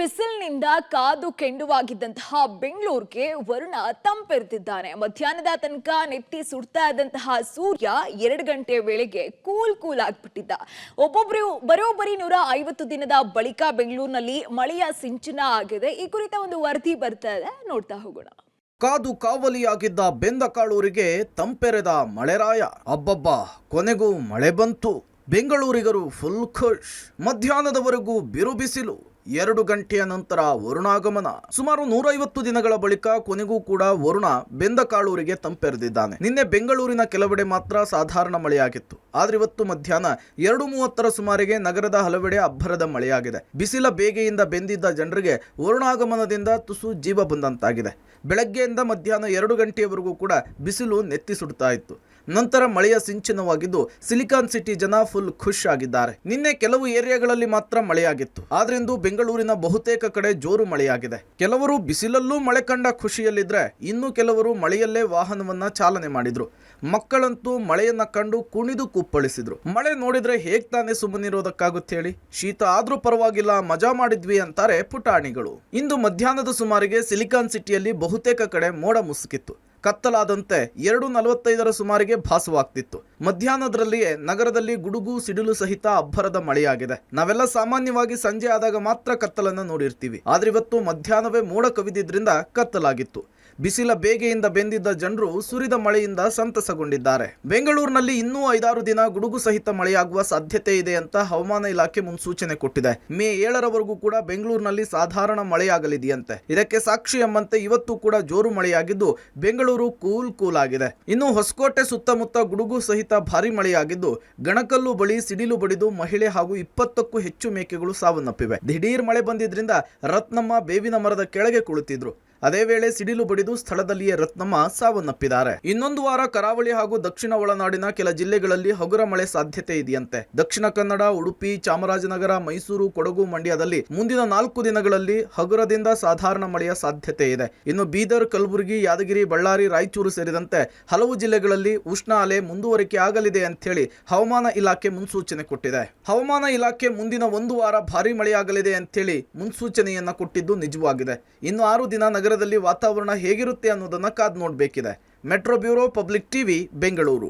ಬಿಸಿಲಿನಿಂದ ಕಾದು ಕೆಂಡುವಾಗಿದ್ದಂತಹ ಬೆಂಗಳೂರಿಗೆ ವರುಣ ತಂಪೆರೆದಿದ್ದಾನೆ. ಮಧ್ಯಾಹ್ನದ ತನಕ ನೆತ್ತಿ ಸುಡ್ತಾ ಇದ್ದಂತಹ ಸೂರ್ಯ 2 ಗಂಟೆ ವೇಳೆಗೆ ಕೂಲ್ ಆಗ್ಬಿಟ್ಟಿದ್ದ. ಬರೋಬ್ಬರಿ 150 ದಿನದ ಬಳಿಕ ಬೆಂಗಳೂರಿನಲ್ಲಿ ಮಳೆಯ ಸಿಂಚನ ಆಗಿದೆ. ಈ ಕುರಿತ ಒಂದು ವರದಿ ಬರ್ತಾ ಇದೆ, ನೋಡ್ತಾ ಹೋಗೋಣ. ಕಾದು ಕಾವಲಿಯಾಗಿದ್ದ ಬೆಂದಕಾಳೂರಿಗೆ ತಂಪೆರೆದ ಮಳೆರಾಯ. ಅಬ್ಬಬ್ಬ, ಕೊನೆಗೂ ಮಳೆ ಬಂತು. ಬೆಂಗಳೂರಿಗರು ಫುಲ್ ಖುಷ್. ಮಧ್ಯಾಹ್ನದವರೆಗೂ ಬಿರು ಬಿಸಿಲು. 2 ಗಂಟೆಯ ನಂತರ ವರುಣಾಗಮನ. ಸುಮಾರು 150 ದಿನಗಳ ಬಳಿಕ ಕೊನೆಗೂ ಕೂಡ ವರುಣ ಬೆಂದಕಾಳೂರಿಗೆ ತಂಪೆರೆದಿದ್ದಾನೆ. ನಿನ್ನೆ ಬೆಂಗಳೂರಿನ ಕೆಲವೆಡೆ ಮಾತ್ರ ಸಾಧಾರಣ ಮಳೆಯಾಗಿತ್ತು. ಆದ್ರೆ ಇವತ್ತು ಮಧ್ಯಾಹ್ನ 2:30 ಸುಮಾರಿಗೆ ನಗರದ ಹಲವೆಡೆ ಅಬ್ಬರದ ಮಳೆಯಾಗಿದೆ. ಬಿಸಿಲ ಬೇಗೆಯಿಂದ ಬೆಂದಿದ್ದ ಜನರಿಗೆ ವರುಣಾಗಮನದಿಂದ ತುಸು ಜೀವ ಬಂದಂತಾಗಿದೆ. ಬೆಳಗ್ಗೆಯಿಂದ ಮಧ್ಯಾಹ್ನ 2 ಗಂಟೆಯವರೆಗೂ ಕೂಡ ಬಿಸಿಲು ನೆತ್ತಿ ಸುಡ್ತಾ ಇತ್ತು. ನಂತರ ಮಳೆಯ ಸಿಂಚನವಾಗಿದ್ದು ಸಿಲಿಕಾನ್ ಸಿಟಿ ಜನ ಫುಲ್ ಖುಷ್ ಆಗಿದ್ದಾರೆ. ನಿನ್ನೆ ಕೆಲವು ಏರಿಯಾಗಳಲ್ಲಿ ಮಾತ್ರ ಮಳೆಯಾಗಿತ್ತು. ಆದ್ರಿಂದು ಬೆಂಗಳೂರಿನ ಬಹುತೇಕ ಕಡೆ ಜೋರು ಮಳೆಯಾಗಿದೆ. ಕೆಲವರು ಬಿಸಿಲಲ್ಲೂ ಮಳೆ ಕಂಡ ಖುಷಿಯಲ್ಲಿದ್ರೆ, ಇನ್ನು ಕೆಲವರು ಮಳೆಯಲ್ಲೇ ವಾಹನವನ್ನ ಚಾಲನೆ ಮಾಡಿದ್ರು. ಮಕ್ಕಳಂತೂ ಮಳೆಯನ್ನ ಕಂಡು ಕುಣಿದು ಕುಪ್ಪಳಿಸಿದ್ರು. ಮಳೆ ನೋಡಿದ್ರೆ ಹೇಗ್ ತಾನೇ ಸುಮ್ಮನಿರೋದಕ್ಕಾಗುತ್ತೆ ಹೇಳಿ? ಶೀತ ಆದ್ರೂ ಪರವಾಗಿಲ್ಲ, ಮಜಾ ಮಾಡಿದ್ವಿ ಅಂತಾರೆ ಪುಟಾಣಿಗಳು. ಇಂದು ಮಧ್ಯಾಹ್ನದ ಸುಮಾರಿಗೆ ಸಿಲಿಕಾನ್ ಸಿಟಿಯಲ್ಲಿ ಬಹುತೇಕ ಕಡೆ ಮೋಡ ಮುಸುಕಿತ್ತು. ಕತ್ತಲಾದಂತೆ 2:45 ಸುಮಾರಿಗೆ ಭಾಸವಾಗ್ತಿತ್ತು. ಮಧ್ಯಾಹ್ನದಲ್ಲಿಯೇ ನಗರದಲ್ಲಿ ಗುಡುಗು ಸಿಡಿಲು ಸಹಿತ ಅಬ್ಬರದ ಮಳೆಯಾಗಿದೆ. ನಾವೆಲ್ಲ ಸಾಮಾನ್ಯವಾಗಿ ಸಂಜೆ ಆದಾಗ ಮಾತ್ರ ಕತ್ತಲನ್ನ ನೋಡಿರ್ತೀವಿ. ಆದ್ರೆ ಇವತ್ತು ಮಧ್ಯಾಹ್ನವೇ ಮೋಡ ಕವಿದಿದ್ರಿಂದ ಕತ್ತಲಾಗಿತ್ತು. ಬಿಸಿಲ ಬೇಗೆಯಿಂದ ಬೆಂದಿದ್ದ ಜನರು ಸುರಿದ ಮಳೆಯಿಂದ ಸಂತಸಗೊಂಡಿದ್ದಾರೆ. ಬೆಂಗಳೂರಿನಲ್ಲಿ ಇನ್ನೂ 5-6 ದಿನ ಗುಡುಗು ಸಹಿತ ಮಳೆಯಾಗುವ ಸಾಧ್ಯತೆ ಇದೆ ಅಂತ ಹವಾಮಾನ ಇಲಾಖೆ ಮುನ್ಸೂಚನೆ ಕೊಟ್ಟಿದೆ. ಮೇ 7ರವರೆಗೂ ಕೂಡ ಬೆಂಗಳೂರಿನಲ್ಲಿ ಸಾಧಾರಣ ಮಳೆಯಾಗಲಿದೆಯಂತೆ. ಇದಕ್ಕೆ ಸಾಕ್ಷಿ ಎಂಬಂತೆ ಇವತ್ತು ಕೂಡ ಜೋರು ಮಳೆಯಾಗಿದ್ದು ಬೆಂಗಳೂರು ಕೂಲ್ ಆಗಿದೆ. ಇನ್ನು ಹೊಸಕೋಟೆ ಸುತ್ತಮುತ್ತ ಗುಡುಗು ಸಹಿತ ಭಾರಿ ಮಳೆಯಾಗಿದ್ದು ಗಣಕಲ್ಲು ಬಳಿ ಸಿಡಿಲು ಬಡಿದು ಮಹಿಳೆ ಹಾಗೂ 20ಕ್ಕೂ ಹೆಚ್ಚು ಮೇಕೆಗಳು ಸಾವನ್ನಪ್ಪಿವೆ. ದಿಢೀರ್ ಮಳೆ ಬಂದಿದ್ರಿಂದ ರತ್ನಮ್ಮ ಬೇವಿನ ಮರದ ಕೆಳಗೆ ಕುಳಿತಿದ್ರು. ಅದೇ ವೇಳೆ ಸಿಡಿಲು ಬಡಿದು ಸ್ಥಳದಲ್ಲಿಯೇ ರತ್ನಮ್ಮ ಸಾವನ್ನಪ್ಪಿದ್ದಾರೆ. ಇನ್ನೊಂದು ವಾರ ಕರಾವಳಿ ಹಾಗೂ ದಕ್ಷಿಣ ಒಳನಾಡಿನ ಕೆಲ ಜಿಲ್ಲೆಗಳಲ್ಲಿ ಹಗುರ ಮಳೆ ಸಾಧ್ಯತೆ ಇದೆಯಂತೆ. ದಕ್ಷಿಣ ಕನ್ನಡ, ಉಡುಪಿ, ಚಾಮರಾಜನಗರ, ಮೈಸೂರು, ಕೊಡಗು, ಮಂಡ್ಯದಲ್ಲಿ ಮುಂದಿನ 4 ದಿನಗಳಲ್ಲಿ ಹಗುರದಿಂದ ಸಾಧಾರಣ ಮಳೆಯ ಸಾಧ್ಯತೆ ಇದೆ. ಇನ್ನು ಬೀದರ್, ಕಲಬುರಗಿ, ಯಾದಗಿರಿ, ಬಳ್ಳಾರಿ, ರಾಯಚೂರು ಸೇರಿದಂತೆ ಹಲವು ಜಿಲ್ಲೆಗಳಲ್ಲಿ ಉಷ್ಣ ಅಲೆ ಮುಂದುವರಿಕೆ ಆಗಲಿದೆ ಅಂತ ಹೇಳಿ ಹವಾಮಾನ ಇಲಾಖೆ ಮುನ್ಸೂಚನೆ ಕೊಟ್ಟಿದೆ. ಹವಾಮಾನ ಇಲಾಖೆ ಮುಂದಿನ 1 ವಾರ ಭಾರಿ ಮಳೆಯಾಗಲಿದೆ ಅಂತೇಳಿ ಮುನ್ಸೂಚನೆಯನ್ನ ಕೊಟ್ಟಿದ್ದು ನಿಜವಾಗಿದೆ. ಇನ್ನು 6 ದಿನ ನಗರದಲ್ಲಿ ವಾತಾವರಣ ಹೇಗಿರುತ್ತೆ ಅನ್ನೋದನ್ನ ಕಾದು ನೋಡಬೇಕಿದೆ. Metro bureau, public TV, Bengaluru.